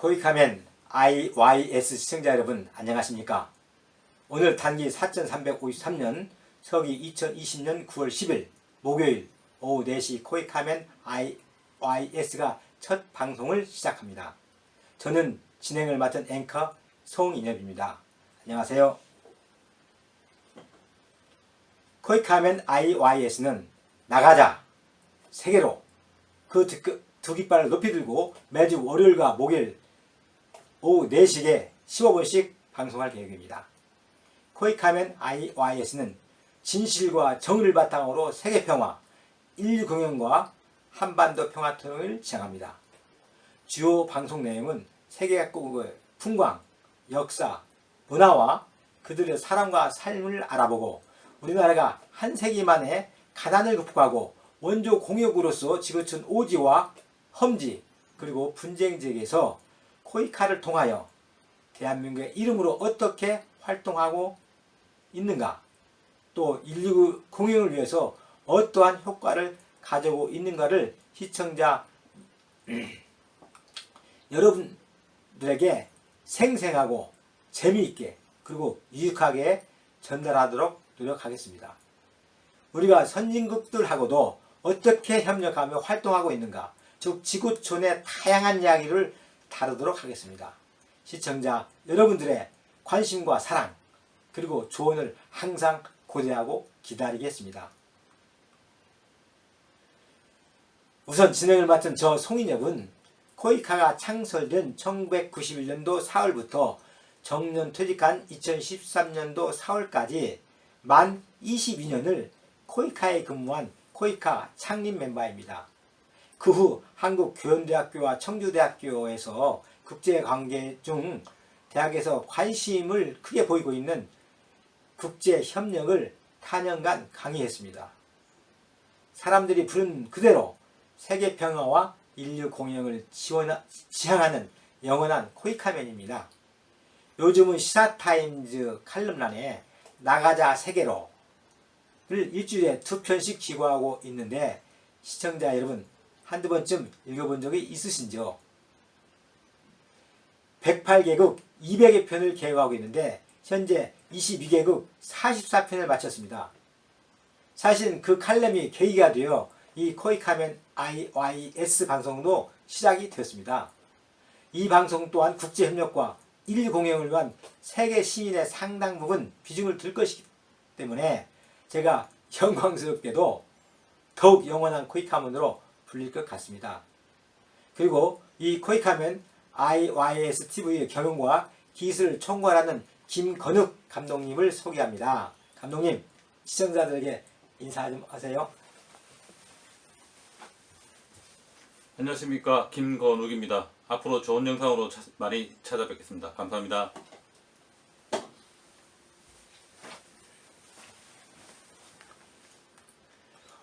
코이카멘 IYS 시청자 여러분 안녕하십니까? 오늘 단기 4353년 서기 2020년 9월 10일 목요일 오후 4시 코이카멘 IYS가 첫 방송을 시작합니다. 저는 진행을 맡은 앵커 송인엽입니다. 안녕하세요. 코이카멘 IYS는 나가자 세계로 그 두 깃발을 높이 들고 매주 월요일과 목요일 오후 4시에 15분씩 방송할 계획입니다. 코이카멘 IYS는 진실과 정의를 바탕으로 세계평화, 인류공영과 한반도 평화통일을 지향합니다. 주요 방송 내용은 세계 각국의 풍광, 역사, 문화와 그들의 사람과 삶을 알아보고 우리나라가 한 세기 만에 가난을 극복하고 원조 공역으로서 지구촌 오지와 험지 그리고 분쟁 지역에서 코이카를 통하여 대한민국의 이름으로 어떻게 활동하고 있는가, 또 인류 공영을 위해서 어떠한 효과를 가져오고 있는가를 시청자 여러분들에게 생생하고 재미있게 그리고 유익하게 전달하도록 노력하겠습니다. 우리가 선진국들하고도 어떻게 협력하며 활동하고 있는가, 즉 지구촌의 다양한 이야기를 다루도록 하겠습니다. 시청자 여러분들의 관심과 사랑 그리고 조언을 항상 고대하고 기다리겠습니다. 우선 진행을 맡은 저 송인엽은 코이카가 창설된 1991년도 4월부터 정년 퇴직한 2013년도 4월까지 만 22년을 코이카에 근무한 코이카 창립 멤버입니다. 그 후 한국교원대학교와 청주대학교에서 국제관계 중 대학에서 관심을 크게 보이고 있는 국제협력을 4년간 강의했습니다. 사람들이 부른 그대로 세계평화와 인류공영을 지향하는 영원한 코이카맨입니다. 요즘은 시사타임즈 칼럼란에 나가자 세계로 를 일주일에 2편씩 기고하고 있는데 시청자 여러분 한두 번쯤 읽어본 적이 있으신지요? 108개국 200여 편을 계획하고 있는데 현재 22개국 44편을 마쳤습니다. 사실 그 칼럼이 계기가 되어 이 코이카멘 IYS 방송도 시작이 되었습니다. 이 방송 또한 국제협력과 인류공영을 위한 세계 시민의 상당 부분 비중을 둘 것이기 때문에 제가 영광스럽게도 더욱 영원한 코이카멘으로 불릴 것 같습니다. 그리고 이 코이카멘 IYS TV의 경영과 기술을 총괄하는 김건욱 감독님을 소개합니다. 감독님, 시청자들에게 인사 좀 하세요. 안녕하십니까, 김건욱입니다. 앞으로 좋은 영상으로 많이 찾아뵙겠습니다. 감사합니다.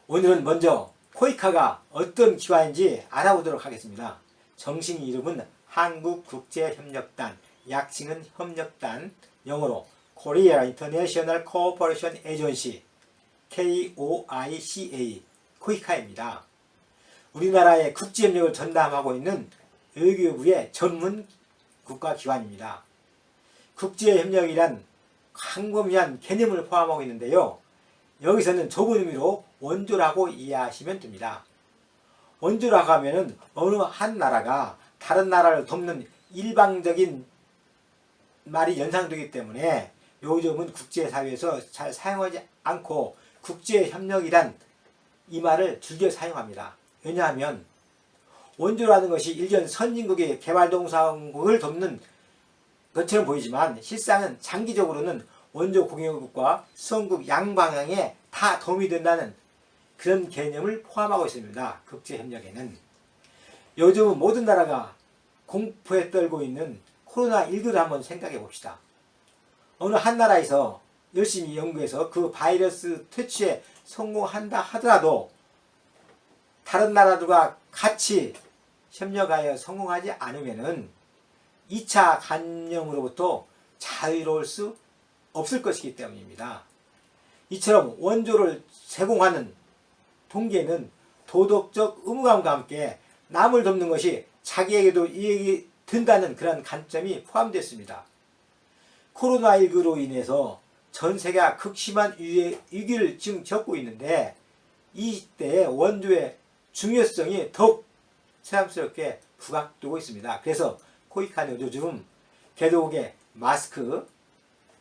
오늘은 먼저 코이카가 어떤 기관인지 알아보도록 하겠습니다. 정식 이름은 한국국제협력단, 약칭은 협력단, 영어로 Korea International Cooperation Agency, KOICA, 코이카입니다. 우리나라의 국제협력을 전담하고 있는 외교부의 전문 국가기관입니다. 국제협력이란 광범위한 개념을 포함하고 있는데요. 여기서는 좁은 의미로 원조라고 이해하시면 됩니다. 원조라고 하면은 어느 한 나라가 다른 나라를 돕는 일방적인 말이 연상되기 때문에 요즘은 국제사회에서 잘 사용하지 않고 국제협력이란 이 말을 즐겨 사용합니다. 왜냐하면 원조라는 것이 일견 선진국의 개발동상국을 돕는 것처럼 보이지만 실상은 장기적으로는 원조 공유국과 수원국 양방향에 다 도움이 된다는 그런 개념을 포함하고 있습니다. 국제협력에는. 요즘은 모든 나라가 공포에 떨고 있는 코로나19를 한번 생각해 봅시다. 어느 한 나라에서 열심히 연구해서 그 바이러스 퇴치에 성공한다 하더라도 다른 나라들과 같이 협력하여 성공하지 않으면은 2차 감염으로부터 자유로울 수 없을 것이기 때문입니다. 이처럼 원조를 제공하는 통계는 도덕적 의무감과 함께 남을 돕는 것이 자기에게도 이익이 된다는 그런 관점이 포함됐습니다. 코로나19로 인해서 전 세계가 극심한 위기를 지금 겪고 있는데 이때에 원조의 중요성이 더욱 새삼스럽게 부각되고 있습니다. 그래서 코이카는 요즘 개도국의 마스크,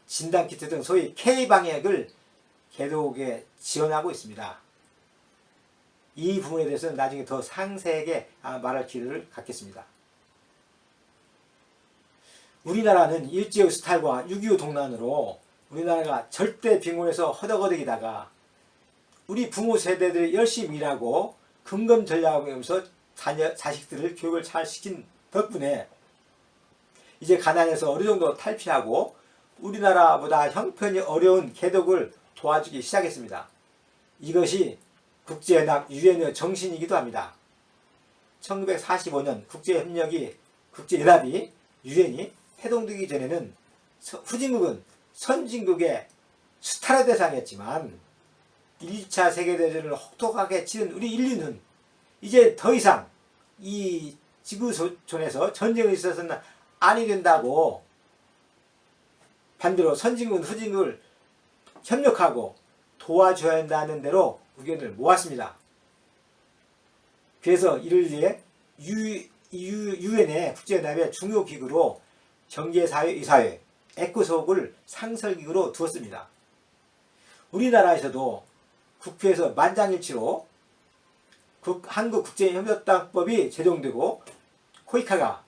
진단키트 등 소위 K방역을 개도국에 지원하고 있습니다. 이 부분에 대해서는 나중에 더 상세하게 말할 기회를 갖겠습니다. 우리나라는 일제의 스탈과 6.25 동란으로 우리나라가 절대 빈곤에서 허덕허덕이다가 우리 부모 세대들이 열심히 일하고 금검 전략하면서 자식들을 교육을 잘 시킨 덕분에 이제 가난에서 어느 정도 탈피하고 우리나라보다 형편이 어려운 개독을 도와주기 시작했습니다. 이것이 국제연합 유엔의 정신이기도 합니다. 1945년 국제연합이 유엔이 해동되기 전에는 후진국은 선진국의 수탈의 대상이었지만 1차 세계대전을 혹독하게 치른 우리 인류는 이제 더 이상 이 지구촌에서 전쟁이 있어서는 아니 된다고 반대로 선진국은 후진국을 협력하고 도와줘야 한다는 대로 의견을 모았습니다. 그래서 이를 위해 유엔의 국제연합의 중요기구로 경제사회, 에코속을 상설기구로 두었습니다. 우리나라에서도 국회에서 만장일치로 한국국제협력단법이 제정되고 코이카가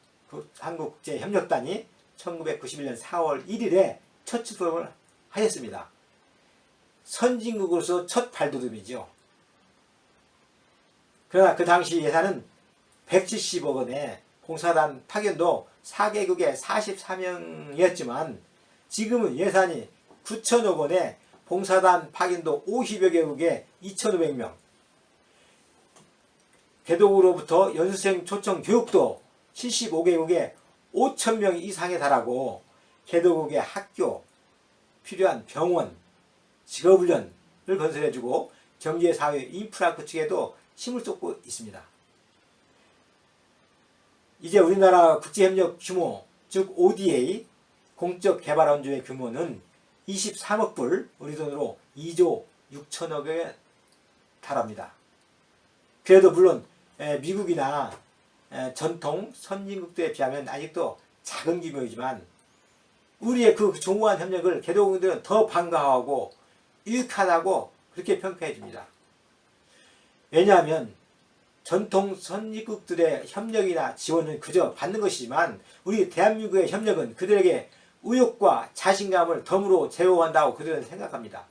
한국국제협력단이 1991년 4월 1일에 첫 출범을 하였습니다. 선진국으로서 첫 발돋움이죠. 그러나 그 당시 예산은 170억 원에 봉사단 파견도 4개국에 44명이었지만 지금은 예산이 9천억 원에 봉사단 파견도 50여 개국에 2,500명, 개독으로부터 연수생 초청 교육도 75개국에 5,000명 이상에 달하고 개독국의 학교, 필요한 병원, 직업훈련을 건설해주고 경제사회 인프라 구축에도 힘을 쏟고 있습니다. 이제 우리나라 국제협력 규모, 즉 ODA, 공적개발원조의 규모는 23억 불, 우리 돈으로 2조 6천억에 달합니다. 그래도 물론 미국이나 전통 선진국들에 비하면 아직도 작은 규모이지만 우리의 그 조무한 협력을 개독국들은 더 반가워하고 유익하다고 그렇게 평가해 줍니다. 왜냐하면 전통 선진국들의 협력이나 지원은 그저 받는 것이지만 우리 대한민국의 협력은 그들에게 의욕과 자신감을 덤으로 제공한다고 그들은 생각합니다.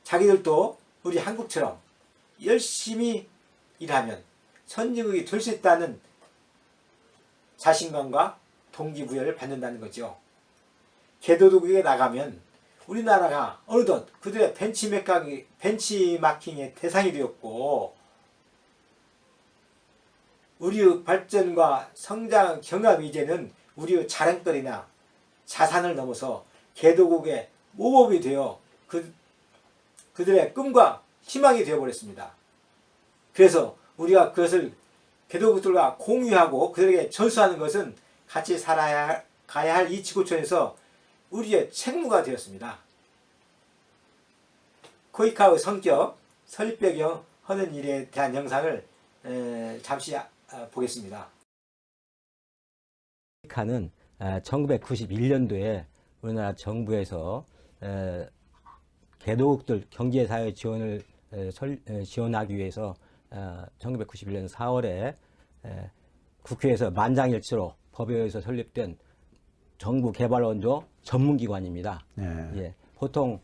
자기들도 우리 한국처럼 열심히 일하면 선진국이 될 수 있다는 자신감과 동기부여를 받는다는 거죠. 개도국에 나가면 우리나라가 어느덧 그들의 벤치마킹의 대상이 되었고 우리의 발전과 성장 경험이 이제는 우리의 자랑거리나 자산을 넘어서 개도국의 모범이 되어 그들의 꿈과 희망이 되어버렸습니다. 그래서 우리가 그것을 개도국들과 공유하고 그들에게 전수하는 것은 같이 가야 할 이 지구촌에서 우리의 책무가 되었습니다. 코이카의 성격, 설립배경, 하는 일에 대한 영상을 잠시 보겠습니다. 코이카는 1991년도에 우리나라 정부에서 개도국들 경제사회 지원을 지원하기 위해서 1991년 4월에 국회에서 만장일치로 법에 의해서 설립된 정부 개발원조 전문기관입니다. 네. 예, 보통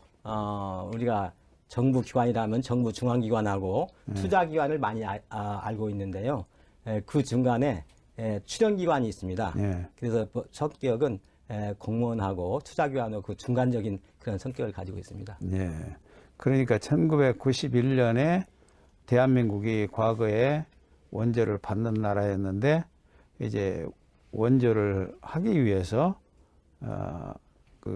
우리가 정부 기관이라면 정부 중앙기관하고 투자기관을 많이 알고 있는데요. 그 중간에 출연기관이 있습니다. 네. 그래서 성격은 공무원하고 투자기관하고 그 중간적인 그런 성격을 가지고 있습니다. 네. 그러니까 1991년에 대한민국이 과거에 원조를 받는 나라였는데 이제 원조를 하기 위해서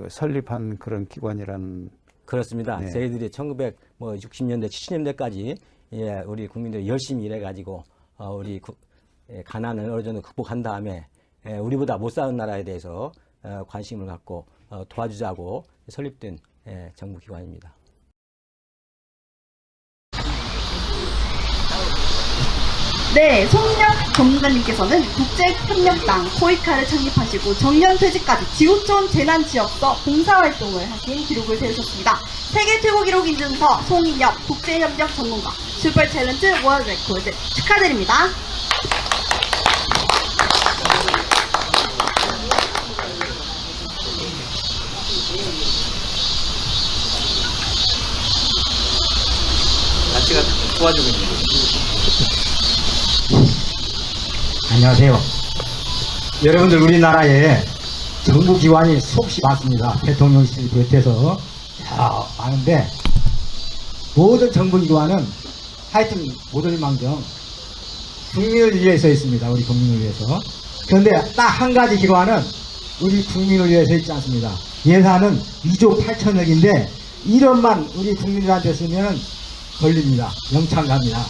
설립한 그런 기관이라는. 그렇습니다. 네. 저희들이 1960년대, 70년대까지 우리 국민들이 열심히 일해가지고 우리 가난을 어느 정도 극복한 다음에 우리보다 못 사는 나라에 대해서 관심을 갖고 도와주자고 설립된 정부기관입니다. 네, 송인혁 전문가님께서는 국제협력당 코이카를 창립하시고 정년퇴직까지 지구촌 재난지역서 봉사활동을 하신 기록을 세우셨습니다. 세계 최고 기록 인증서 송인혁 국제협력 전문가 슈퍼챌린지 월드 레코드 축하드립니다. 날씨가 도와주고 있는 거죠. 안녕하세요. 여러분들 우리나라에 정부기관이 수없이 많습니다. 대통령실 비롯해서 많은데 모든 정부기관은 하여튼 모든 망정 국민을 위해서 있습니다. 우리 국민을 위해서. 그런데 딱 한 가지 기관은 우리 국민을 위해서 있지 않습니다. 예산은 2조 8천억인데 1원만 우리 국민들한테 쓰면 걸립니다. 영창 갑니다.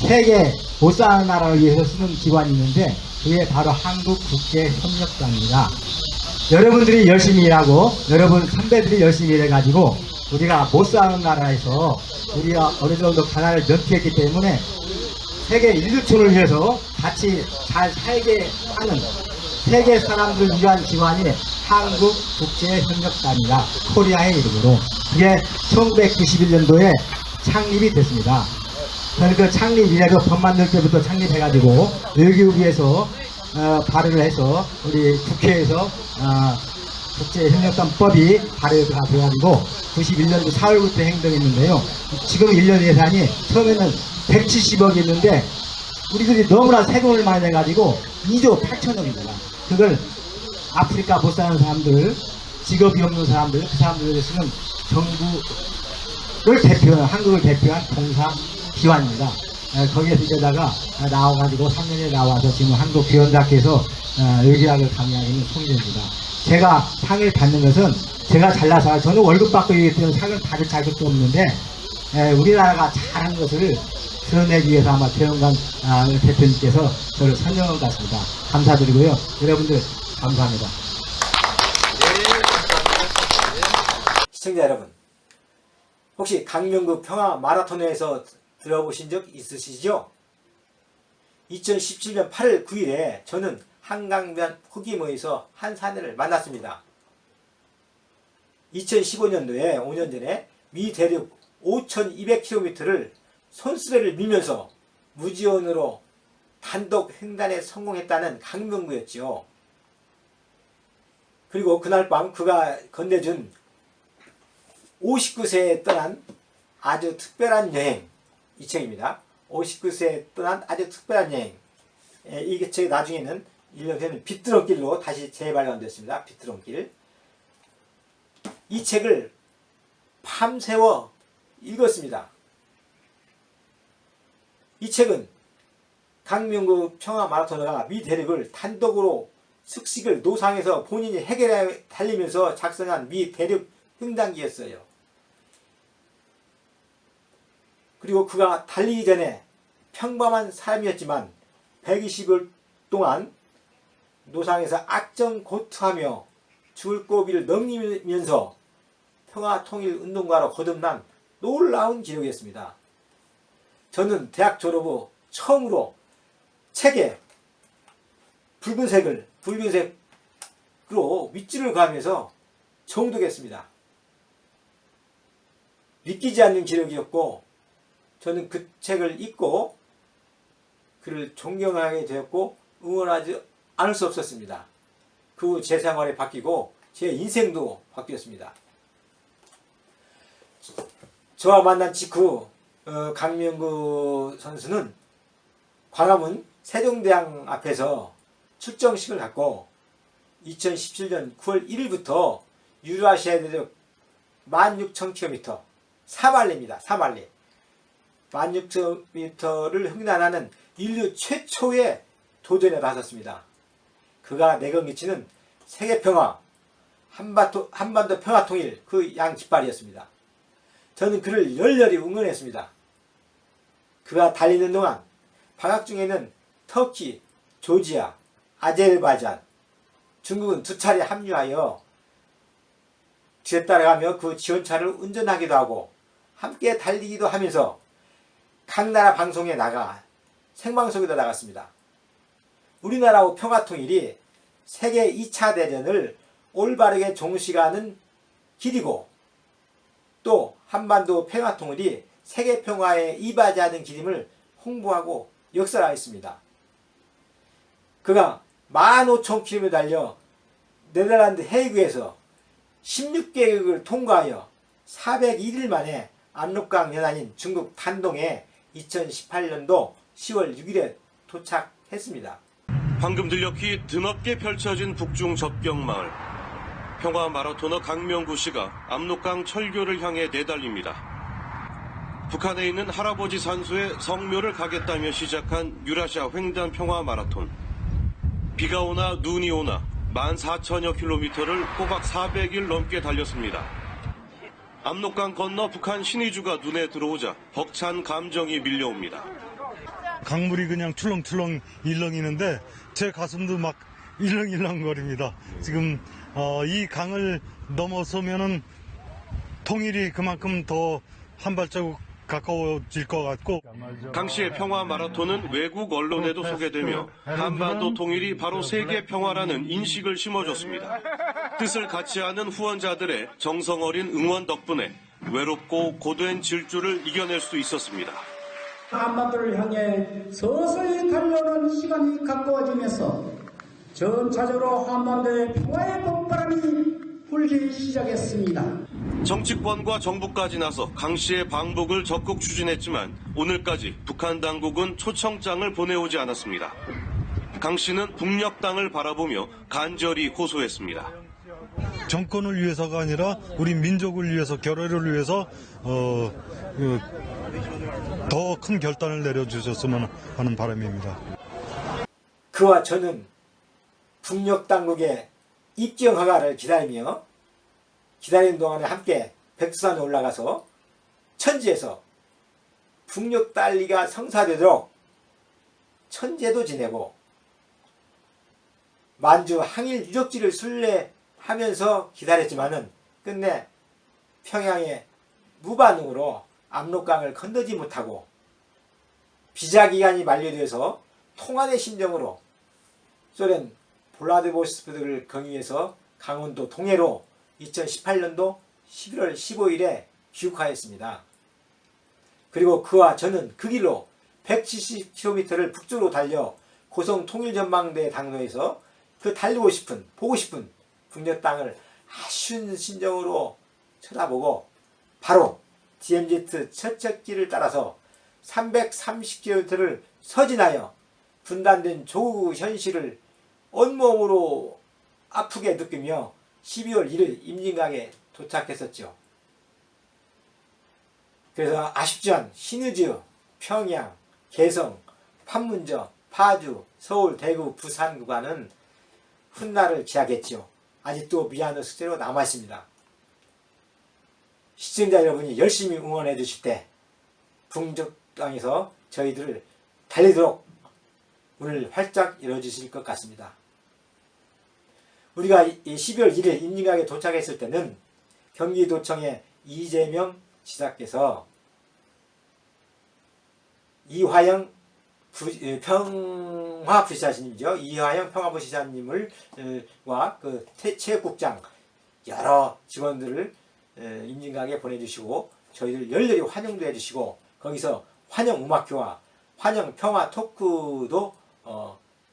세계 못 사는 나라를 위해서 쓰는 기관이 있는데 그게 바로 한국국제협력단입니다. 여러분들이 열심히 일하고 여러분 선배들이 열심히 일해가지고 우리가 못 사는 나라에서 우리가 어느 정도 가난을 면피했기 때문에 세계 인류촌을 위해서 같이 잘 살게 하는 세계 사람들을 위한 기관이 한국국제협력단이다. 코리아의 이름으로. 그게 1991년도에 창립이 됐습니다. 저는 그 창립 이래로 법 만들 때부터 창립해가지고 외교부에서 발의를 해서 우리 국회에서 국제협력단법이 발의가 돼가지고 91년도 4월부터 행동했는데요. 지금 1년 예산이 처음에는 170억이었는데 우리들이 너무나 세금을 많이 내가지고 2조 8천억입니다. 그걸 아프리카 못 사는 사람들, 직업이 없는 사람들, 그 사람들을 쓰는 정부를 대표하는, 한국을 대표한 봉사기관입니다. 거기에서 이제다가 나와가지고 3년에 나와서 지금 한국교원대학교에서 의료학을 강의하고 있는 송재입니다. 제가 상을 받는 것은 제가 잘나서 저는 월급 받고 있기 때문에 상을 받을 자격도 없는데 우리나라가 잘한 것을 드러내기 위해서 아마 최영관 대표님께서 저를 선정한 것 같습니다. 감사드리고요. 여러분들 감사합니다. 시청자 여러분, 혹시 강명구 평화 마라톤에서 들어보신 적 있으시죠? 2017년 8월 9일에 저는 한강변 포기모에서 한 사내를 만났습니다. 2015년도에 5년 전에 미 대륙 5,200km를 손수레를 밀면서 무지원으로 단독 횡단에 성공했다는 강명구였지요. 그리고 그날 밤 그가 건네준 59세에 떠난 아주 특별한 여행, 이 책입니다. 59세에 떠난 아주 특별한 여행. 이 책이 나중에는 1년 후에는 비트럼길로 다시 재발간됐습니다. 비트럼길. 이 책을 밤새워 읽었습니다. 이 책은 강명구 평화 마라토너가 미 대륙을 단독으로 숙식을 노상에서 본인이 해결해 달리면서 작성한 미 대륙 횡단기였어요. 그리고 그가 달리기 전에 평범한 사람이었지만 120일 동안 노상에서 악정고투하며 죽을 고비를 넘기면서 평화통일운동가로 거듭난 놀라운 기록이었습니다. 저는 대학 졸업 후 처음으로 책에 붉은색으로 밑줄을 그으면서 정독했습니다. 믿기지 않는 기록이었고 저는 그 책을 읽고 그를 존경하게 되었고 응원하지 않을 수 없었습니다. 그 후 제 생활이 바뀌고 제 인생도 바뀌었습니다. 저와 만난 직후 강명구 선수는 광화문 세종대왕 앞에서 출정식을 갖고 2017년 9월 1일부터 유라시아 대륙 16,000km 사말리입니다. 사말리 16,000km를 횡단하는 인류 최초의 도전에 나섰습니다. 그가 내건미치는 세계평화, 한반도 평화통일 그 양 깃발이었습니다. 저는 그를 열렬히 응원했습니다. 그가 달리는 동안 방학 중에는 터키, 조지아, 아제르바이잔, 중국은 2차례 합류하여 뒤에 따라가며 그 지원차를 운전하기도 하고 함께 달리기도 하면서 각 나라 방송에 나가 생방송에도 나갔습니다. 우리나라의 평화통일이 세계 2차 대전을 올바르게 종식하는 길이고 또 한반도 평화통일이 세계 평화에 이바지하는 길임을 홍보하고 역설하였습니다. 그가 15,000km 달려 네덜란드 헤이그에서 16개국을 통과하여 401일 만에 압록강 연안인 중국 단동에 2018년도 10월 6일에 도착했습니다. 방금 들녘이 드넓게 펼쳐진 북중 접경마을. 평화 마라토너 강명구 씨가 압록강 철교를 향해 내달립니다. 북한에 있는 할아버지 산소에 성묘를 가겠다며 시작한 유라시아 횡단 평화 마라톤. 비가 오나 눈이 오나 14,000여 킬로미터를 꼬박 400일 넘게 달렸습니다. 압록강 건너 북한 신의주가 눈에 들어오자 벅찬 감정이 밀려옵니다. 강물이 그냥 출렁출렁 일렁이는데 제 가슴도 막 일렁일렁거립니다. 지금 이 강을 넘어서면은 통일이 그만큼 더 한 발자국 가까워질 것 같고. 강 씨의 평화 마라톤은 외국 언론에도 소개되며 한반도 통일이 바로 세계 평화라는 인식을 심어줬습니다. 뜻을 같이 하는 후원자들의 정성 어린 응원 덕분에 외롭고 고된 질주를 이겨낼 수 있었습니다. 한반도를 향해 서서히 달려오는 시간이 가까워지면서 전차적으로 한반도의 평화의 봄바람이 불기 시작했습니다. 정치권과 정부까지 나서 강 씨의 방북을 적극 추진했지만 오늘까지 북한 당국은 초청장을 보내오지 않았습니다. 강 씨는 북녘 땅을 바라보며 간절히 호소했습니다. 정권을 위해서가 아니라 우리 민족을 위해서, 결의를 위해서 더 큰 결단을 내려주셨으면 하는 바람입니다. 그와 저는 북녘 당국의 입경 허가를 기다리는 동안에 함께 백두산에 올라가서 천지에서 북녘 달리가 성사되도록 천재도 지내고 만주 항일 유적지를 순례하면서 기다렸지만은 끝내 평양의 무반응으로 압록강을 건너지 못하고 비자기간이 만료되어서 통한의 심정으로 소련 블라디보스토크를 경유해서 강원도 동해로 2018년도 11월 15일에 귀국하였습니다. 그리고 그와 저는 그 길로 170km를 북쪽으로 달려 고성 통일전망대 당로에서 그 달리고 싶은, 보고 싶은 북녘 땅을 아쉬운 심정으로 쳐다보고 바로 DMZ 철책길을 따라서 330km를 서진하여 분단된 조국 현실을 온몸으로 아프게 느끼며 12월 1일 임진강에 도착했었죠. 그래서 아쉽지만 신의주, 평양, 개성, 판문점, 파주, 서울, 대구, 부산 구간은 훗날을 기약했죠. 아직도 미완의 숙제로 남아있습니다. 시청자 여러분이 열심히 응원해 주실 때 북녘 땅에서 저희들을 달리도록 문을 활짝 열어주실 것 같습니다. 우리가 12월 1일 임진강에 도착했을 때는 경기도청의 이재명 지사께서 이화영 평화부시사님이죠. 이화영 평화부시사님과 그 체육국장 여러 직원들을 임진강에 보내주시고 저희들 열렬히 환영도 해주시고 거기서 환영 음악회와 환영 평화 토크도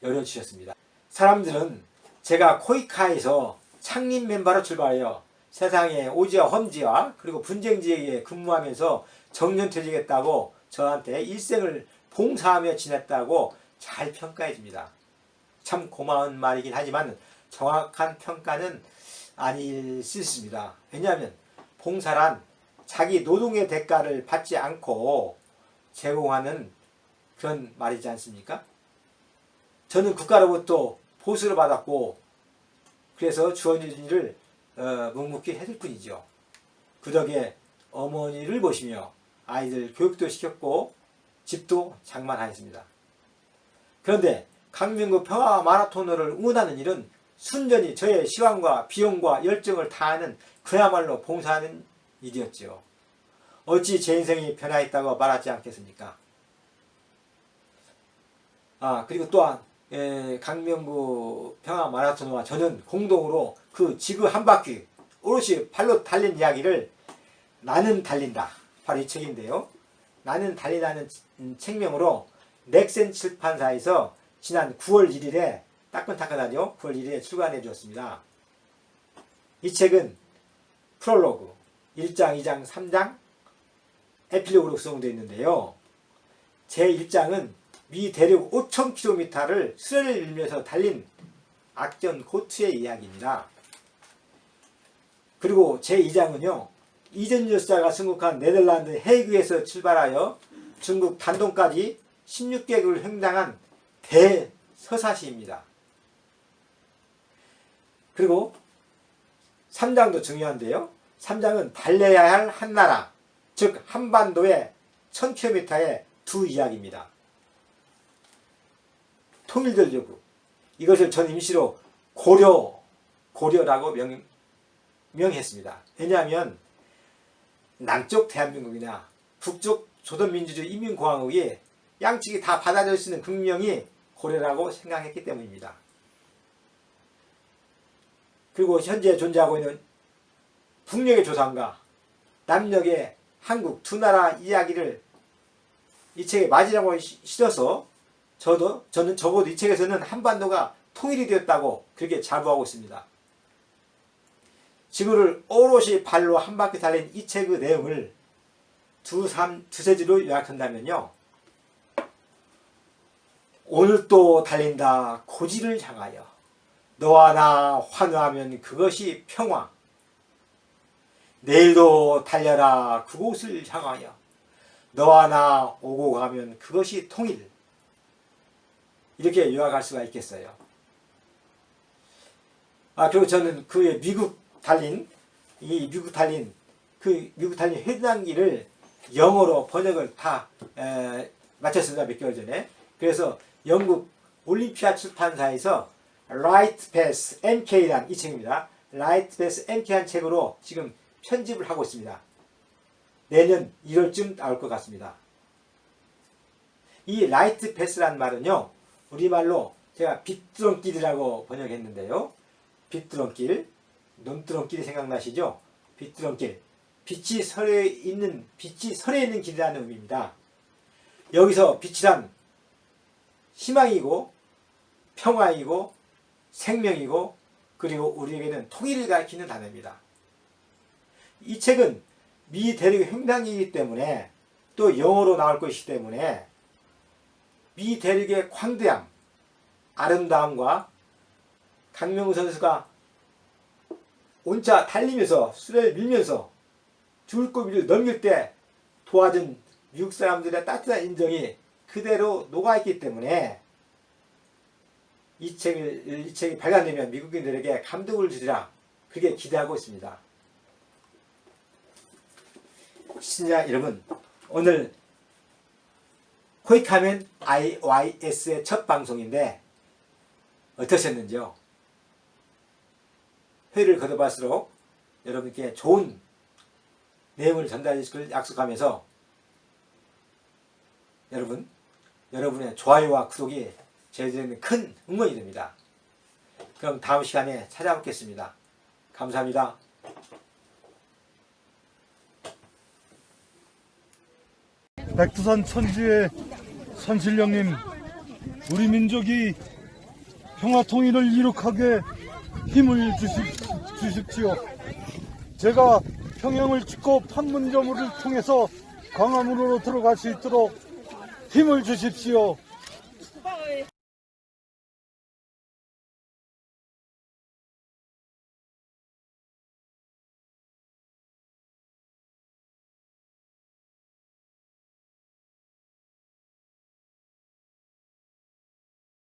열어주셨습니다. 사람들은 제가 코이카에서 창립 멤버로 출발하여 세상의 오지와 험지와 그리고 분쟁지역에 근무하면서 정년퇴직했다고 저한테 일생을 봉사하며 지냈다고 잘 평가해 줍니다. 참 고마운 말이긴 하지만 정확한 평가는 아닐 수 있습니다. 왜냐하면 봉사란 자기 노동의 대가를 받지 않고 제공하는 그런 말이지 않습니까? 저는 국가로부터 보수를 받았고 그래서 주어진 일을 묵묵히 해줄 뿐이죠. 그 덕에 어머니를 보시며 아이들 교육도 시켰고 집도 장만하였습니다. 그런데 강명구 평화 마라토너를 응원하는 일은 순전히 저의 시간과 비용과 열정을 다하는 그야말로 봉사하는 일이었지요. 어찌 제 인생이 변화했다고 말하지 않겠습니까? 그리고 또한 강명구 평화 마라토너와 저는 공동으로 그 지구 한 바퀴 오롯이 발로 달린 이야기를 나는 달린다, 바로 이 책인데요. 나는 달린다는 책명으로 넥센 출판사에서 지난 9월 1일에 따끈따끈하죠. 9월 1일에 출간해 주었습니다. 이 책은 프롤로그 1장, 2장, 3장 에필로그로 구성되어 있는데요. 제1장은 미 대륙 5,000km를 수레를 밀면서 달린 악전 고투의 이야기입니다. 그리고 제2장은요. 이전 열사가 승국한 네덜란드 헤이그에서 출발하여 중국 단동까지 16개국을 횡단한 대서사시입니다. 그리고 3장도 중요한데요. 3장은 달려야 할 한나라, 즉 한반도의 1000km의 두 이야기입니다. 통일될 요구, 이것을 전 임시로 고려라고 명했습니다. 왜냐하면 남쪽 대한민국이나 북쪽 조선민주주의 인민공화국이 양측이 다 받아들일 수 있는 국명이 고려라고 생각했기 때문입니다. 그리고 현재 존재하고 있는 북녘의 조선과 남녘의 한국 두 나라 이야기를 이 책에 맞이라고 실어서 저는 적어도 이 책에서는 한반도가 통일이 되었다고 그렇게 자부하고 있습니다. 지구를 오롯이 발로 한 바퀴 달린 이 책의 내용을 두세 줄로 요약한다면요. 오늘 또 달린다 고지를 향하여 너와 나 환호하면 그것이 평화. 내일도 달려라 그곳을 향하여 너와 나 오고 가면 그것이 통일. 이렇게 요약할 수가 있겠어요. 그리고 저는 그 미국 달린 회당기를 영어로 번역을 다 마쳤습니다. 몇 개월 전에. 그래서 영국 올림피아 출판사에서 Right Path MK라는 이 책입니다. Right Path MK라는 책으로 지금 편집을 하고 있습니다. 내년 1월쯤 나올 것 같습니다. 이 Right Path라는 말은요. 우리말로 제가 빛두렁길이라고 번역했는데요. 빛두렁길, 논두렁길이 생각나시죠? 빛두렁길, 빛이 설에 있는 길이라는 의미입니다. 여기서 빛이란 희망이고 평화이고 생명이고 그리고 우리에게는 통일을 가리키는 단어입니다. 이 책은 미 대륙 횡단이기 때문에 또 영어로 나올 것이기 때문에 미 대륙의 광대함, 아름다움과 강명구 선수가 온차 달리면서 수레를 밀면서 줄거리를 넘길 때 도와준 미국 사람들의 따뜻한 인정이 그대로 녹아있기 때문에 이 책이 발간되면 미국인들에게 감동을 주리라 그렇게 기대하고 있습니다. 시청자 여러분, 오늘 코이카멘 IYS의 첫 방송인데 어떠셨는지요? 회의를 거듭할수록 여러분께 좋은 내용을 전달해 주실 걸 약속하면서 여러분의 좋아요와 구독이 저희들에게 큰 응원이 됩니다. 그럼 다음 시간에 찾아뵙겠습니다. 감사합니다. 백두산 천지의 선실령님, 우리 민족이 평화통일을 이룩하게 힘을 주십시오. 제가 평양을 짓고 판문점을 통해서 광화문으로 들어갈 수 있도록 힘을 주십시오.